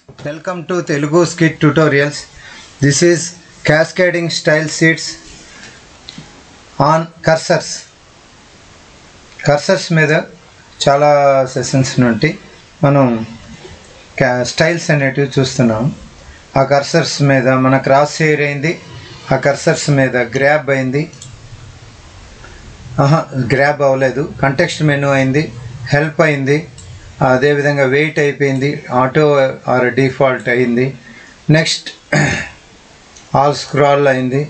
Welcome to Telugu Scit tutorials. This is cascading style sheets on cursors. Cursors మీద చాలా sessions నుండి మనం styles అనేటివి చూస్తున్నాం. ఆ కర్సర్స్ మీద మన క్రాస్ హెయిర్ అయింది, ఆ కర్సర్స్ మీద గ్రాబ్ అయింది, గ్రాబ్ అవ్వలేదు, కంటెక్స్ట్ మెనూ అయింది, హెల్ప్ అయింది, అదేవిధంగా వెయిట్ అయిపోయింది, ఆటో ఆర్ డిఫాల్ట్ అయింది, నెక్స్ట్ ఆల్ స్క్రాల్ అయింది.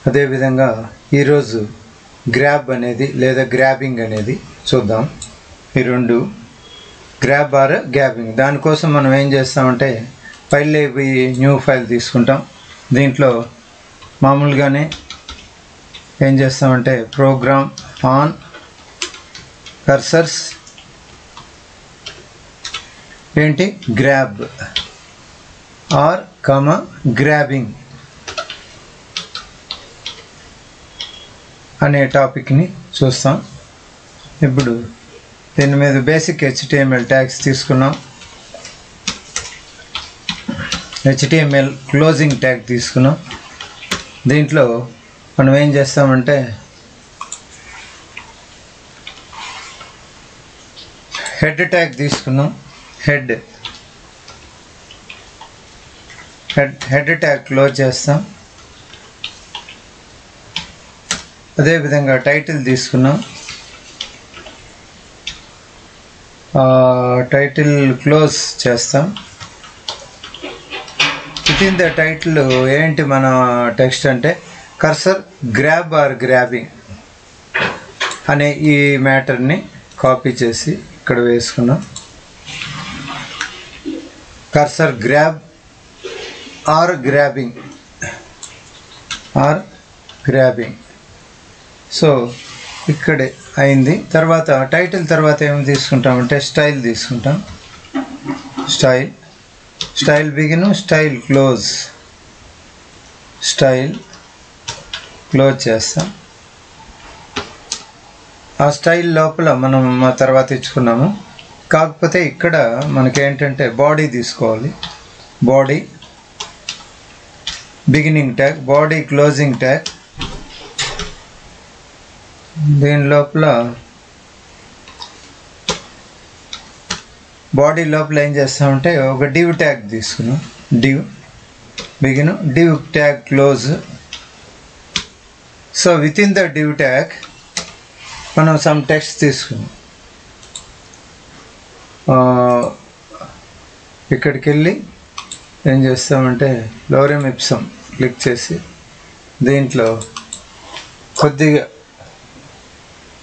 అదేవిధంగా ఈరోజు గ్రాబ్ అనేది లేదా గ్రాబింగ్ అనేది చూద్దాం. ఈ రెండు గ్రాబ్ ఆర్ గ్రాబింగ్. దానికోసం మనం ఏం చేస్తామంటే ఫైల్ న్యూ ఫైల్ తీసుకుంటాం. దీంట్లో మామూలుగానే ఏం చేస్తామంటే ప్రోగ్రామ్ ఆన్ కర్సర్స్ ఏంటి గ్రాబ్ ఆర్ గ్రాబింగ్ అనే టాపిక్ని చూస్తాం. ఇప్పుడు దీని మీద బేసిక్ HTML ట్యాగ్స్ తీసుకున్నాం. HTML క్లోజింగ్ ట్యాగ్ తీసుకున్నాం. దీంట్లో మనం ఏం చేస్తామంటే హెడ్ ట్యాగ్ తీసుకున్నాం. హెడ్ ట్యాగ్ క్లోజ్ చేస్తాం. అదేవిధంగా టైటిల్ తీసుకున్నాం. టైటిల్ క్లోజ్ చేస్తాం. విత్ ఇన్ ద టైటిల్ ఏంటి మన టెక్స్ట్ అంటే కర్సర్ గ్రాబ్ ఆర్ గ్రాబింగ్ అనే ఈ మ్యాటర్ని కాపీ చేసి ఇక్కడ వేసుకున్నాం. Cursor grab or grabbing so ఇక్కడే అయింది. తర్వాత టైటిల్ తర్వాత ఏమి తీసుకుంటామంటే స్టైల్ తీసుకుంటాం. స్టైల్ బిగిన్, స్టైల్ క్లోజ్ చేస్తాం. ఆ స్టైల్ లోపల మనం తర్వాత ఇచ్చుకున్నాము. కాకపోతే ఇక్కడ మనకేంటంటే బాడీ తీసుకోవాలి. Body beginning tag, body closing tag. దీని లోపల బాడీ లోపల ఏం చేస్తామంటే ఒక డివ్ ట్యాగ్ తీసుకున్నాం. Div begin, div tag close. So with in the div tag మనం సమ్ టెక్స్ట్ తీసుకున్నాం. ఇక్కడికి వెళ్ళి ఏం చేస్తామంటే లోరెమ్ ఇప్సమ్ క్లిక్ చేసి దీంట్లో కొద్దిగా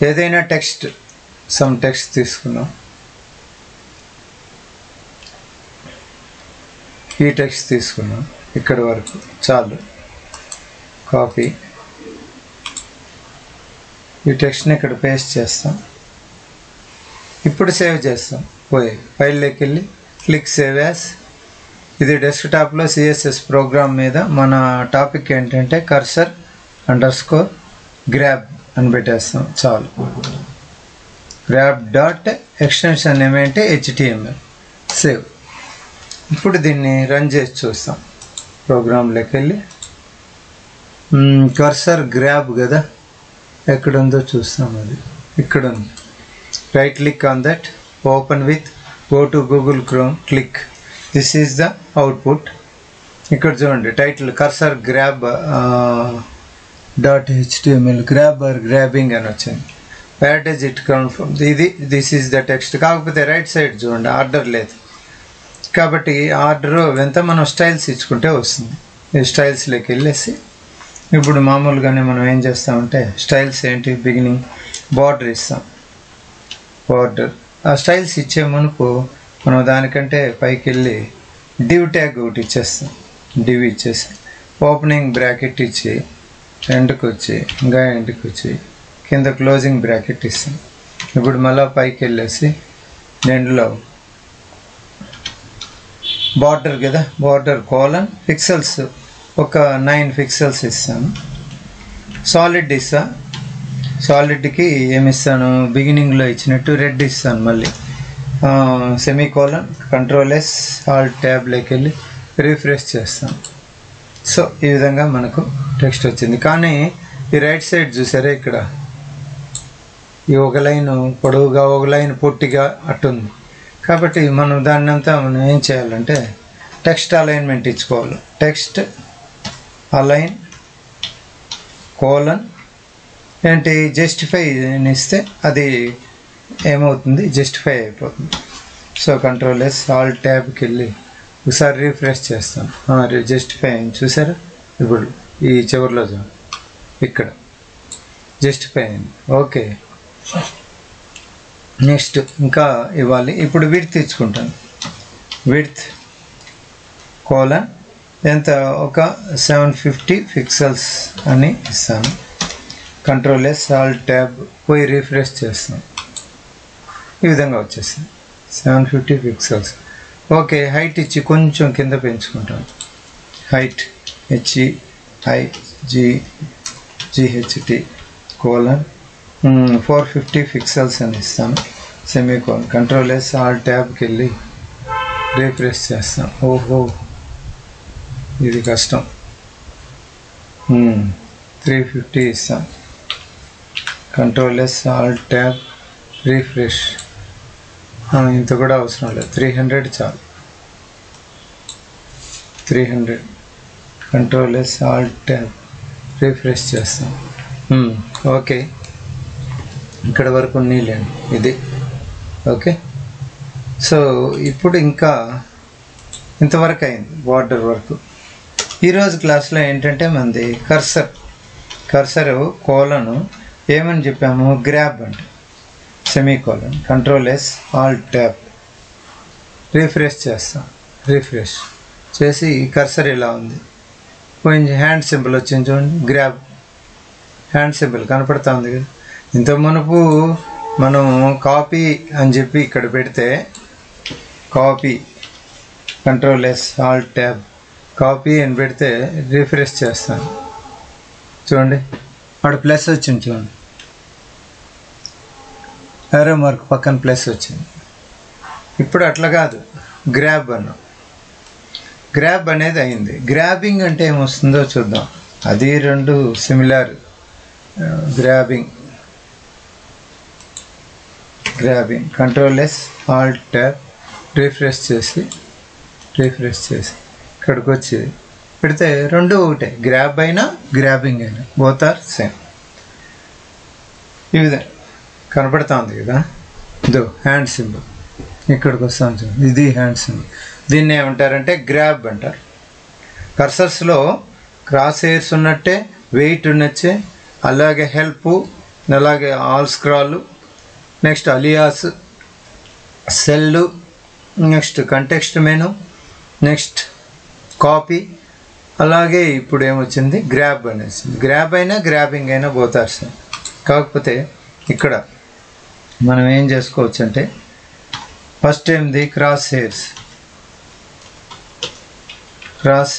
ఏదైనా సమ్ టెక్స్ట్ తీసుకున్నాం. ఈ టెక్స్ట్ తీసుకున్నాం. ఇక్కడి వరకు చాలు. కాపీ. ఈ టెక్స్ట్ని ఇక్కడ పేస్ట్ చేస్తాం. ఇప్పుడు సేవ్ చేస్తాం. ఫైల్లోకి వెళ్ళి క్లిక్ సేవ్ యాస్. ఇది డెస్క్టాప్లో CSS ప్రోగ్రామ్ మీద మన టాపిక్ ఏంటంటే కర్సర్ _ గ్రాబ్ అని పెట్టేస్తాం. చాలు. గ్రాబ్ డాట్ ఎక్స్టెన్షన్ ఏమంటే HTML. సేవ్. ఇప్పుడు దీన్ని రన్ చేసి చూస్తాం. ప్రోగ్రాంలోకి వెళ్ళి కర్సర్ గ్రాబ్ కదా, ఎక్కడుందో చూస్తాం. అది ఇక్కడ ఉంది. Right click on that, open with, go to Google Chrome, click. This is the output. ఇక్కడ చూడండి title cursor grab .html grab or grabbing అని వచ్చింది. Where does it come from? This is the text. కాకపోతే right side చూడండి order లేదు. కాబట్టి order ఎంత మనం స్టైల్స్ ఇచ్చుకుంటే వస్తుంది. ఈ స్టైల్స్లోకి వెళ్ళేసి ఇప్పుడు మామూలుగానే మనం ఏం చేస్తామంటే స్టైల్స్ ఏంటి బిగినింగ్ బార్డర్ ఇస్తాం. బార్డర్ ఆ స్టైల్స్ ఇచ్చే మునుపు మనం దానికంటే పైకి వెళ్ళి డివ్ ట్యాగ్ ఒకటి ఇచ్చేస్తాం. డివ్ ఇచ్చేసి ఓపెనింగ్ బ్రాకెట్ ఇచ్చి ఎండ్కి వచ్చి ఇంకా ఎండ్కి వచ్చి కింద క్లోజింగ్ బ్రాకెట్ ఇస్తాం. ఇప్పుడు మళ్ళీ పైకి వెళ్ళేసి ఎండ్లో బార్డర్ కదా, బార్డర్ కోలన్ పిక్సెల్స్ ఒక 9 పిక్సెల్స్ ఇస్తాను. సాలిడ్ ఇస్తా. సాలిడ్కి ఏమి ఇస్తాను? బిగినింగ్లో ఇచ్చినట్టు రెడ్ ఇస్తాను. మళ్ళీ సెమీకోలన్, కంట్రోల్ ఎస్, ఆల్ట్ ట్యాబ్లోకి వెళ్ళి రిఫ్రెష్ చేస్తాం. సో ఈ విధంగా మనకు టెక్స్ట్ వచ్చింది. కానీ ఈ రైట్ సైడ్ చూసారా, ఇక్కడ ఈ ఒక లైన్ పొడవుగా ఒక లైన్ పొట్టిగా అట్టుంది. కాబట్టి మనం దాన్ని అంతా మనం ఏం చేయాలంటే టెక్స్ట్ అలైన్మెంట్ ఇచ్చుకోవాలి. టెక్స్ట్ అలైన్ కోలన్ ఏంటి జస్టిఫై అని ఇస్తే అది ఏమవుతుంది, జస్టిఫై అయిపోతుంది. సో కంట్రోల్ ఎస్, ఆల్ట్ ట్యాబ్కి వెళ్ళి ఒకసారి రిఫ్రెష్ చేస్తాం. జస్టిఫై అయింది చూసారా, ఇప్పుడు ఈ చివరిలో ఇక్కడ జస్టిఫై అయింది. ఓకే, నెక్స్ట్ ఇంకా ఇవ్వాలి. ఇప్పుడు విడ్త్ ఇచ్చుకుంటాను. విడ్త్ కోలన్ ఎంత, ఒక 750 పిక్సెల్స్ అని ఇస్తాను. కంట్రోల్ ఎస్, ఆల్ట్ ట్యాబ్ పోయి రిఫ్రెష్ చేస్తాం. ఈ విధంగా వచ్చేసింది 750 పిక్సెల్స్. ఓకే, హైట్ ఇచ్చి కొంచెం కింద పెంచుకుంటాను. హైట్ HEIGHT కోలన్ 450 పిక్సెల్స్ అని ఇస్తాను. సెమీకోలన్, కంట్రోల్ ఎస్, ఆల్ట్ ట్యాబ్కి వెళ్ళి రిఫ్రెష్ చేస్తాం. ఓహో ఇది కష్టం. 350 ఇస్తాం. Control yes, Alt tab, refresh. ఇంత కూడా అవసరం లేదు, 300 చాలు. 300, control yes, Alt tab, refresh చేస్తాం. ఓకే, ఇక్కడ వరకు నీళ్ళండి ఇది. ఓకే, సో ఇప్పుడు ఇంకా ఇంతవరకు అయింది బార్డర్ వరకు. ఈరోజు క్లాస్లో ఏంటంటే మనది కర్సర్ కోలను ఏమని చెప్పాము, గ్రాబ్ అంటే semicolon, control yes, Alt tab, refresh చేస్తాం. రిఫ్రెష్ చేసి కర్సర్ ఇలా ఉంది. కొంచెం హ్యాండ్ సింబల్ వచ్చింది చూడండి, గ్రాబ్ హ్యాండ్ సింబల్ కనపడతా ఉంది కదా. ఇంత మునుపు మనం కాపీ అని చెప్పి ఇక్కడ పెడితే copy, control yes, Alt tab, copy అని పెడితే రిఫ్రెష్ చేస్తాను చూడండి, అక్కడ ప్లస్ వచ్చింది చూడండి, ఏరో మార్క్ పక్కన ప్లస్ వచ్చింది. ఇప్పుడు అట్లా కాదు, గ్రాబ్ అన్నాం. గ్రాబ్ అనేది అయింది. గ్రాబింగ్ అంటే ఏమొస్తుందో చూద్దాం. అది రెండు similar. Grabbing control yes, Alt tab, refresh చేసి ఇక్కడికి వచ్చి పెడితే రెండు ఒకటే, గ్రాబ్ అయినా గ్రాబింగ్ అయినా బోత్ ఆర్ సేమ్. ఈ విధంగా కనపడతా ఉంది కదా. ఇదో హ్యాండ్ సింబల్ ఇక్కడికి వస్తాను చూడండి, ఇది హ్యాండ్ సింబల్. దీన్ని ఏమంటారంటే గ్రాబ్ అంటారు. కర్సర్స్లో క్రాస్ హెయిర్స్ ఉన్నట్టే, వెయిట్ ఉన్నచ్చే, అలాగే హెల్ప్, అలాగే all scroll, next alias, cell, next context menu, next copy, అలాగే ఇప్పుడు ఏమొచ్చింది గ్రాబ్ అనేసి. గ్రాబ్ అయినా గ్రాబింగ్ అయినా పోతారు సార్. కాకపోతే ఇక్కడ మనం ఏం చేసుకోవచ్చు అంటే ఫస్ట్ ఏంది cross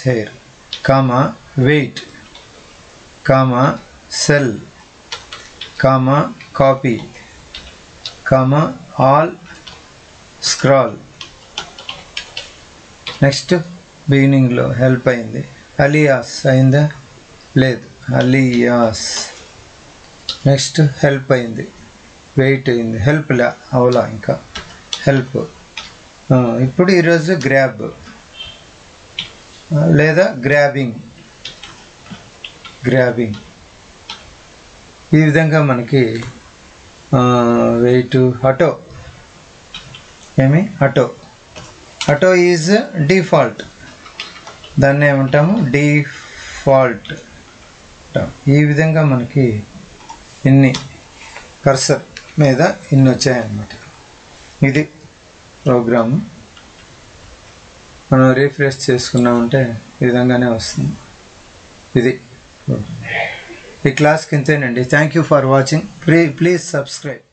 hair comma wait comma cell comma copy comma all scroll. Next బిగినింగ్లో హెల్ప్ అయింది, అలియాస్ అయిందా లేదు, అలియాస్. నెక్స్ట్ హెల్ప్ అయింది, వెయిట్ అయింది, హెల్ప్ అవలా ఇంకా హెల్ప్. ఇప్పుడు ఈరోజు గ్రాబ్ లేదా గ్రాబింగ్. ఈ విధంగా మనకి వెయిట్ అటో అటో ఈజ్ డిఫాల్ట్, దాన్ని ఏమంటాము డిఫాల్ట్. ఈ విధంగా మనకి ఇన్ని కర్సర్ మీద ఇన్ని వచ్చాయన్నమాట. ఇది ప్రోగ్రాము. మనం రిఫ్రెష్ చేసుకున్నామంటే ఈ విధంగానే వస్తుంది. ఇది ఈ క్లాస్కి ఇంతేనండి. Thank you for watching. Please subscribe.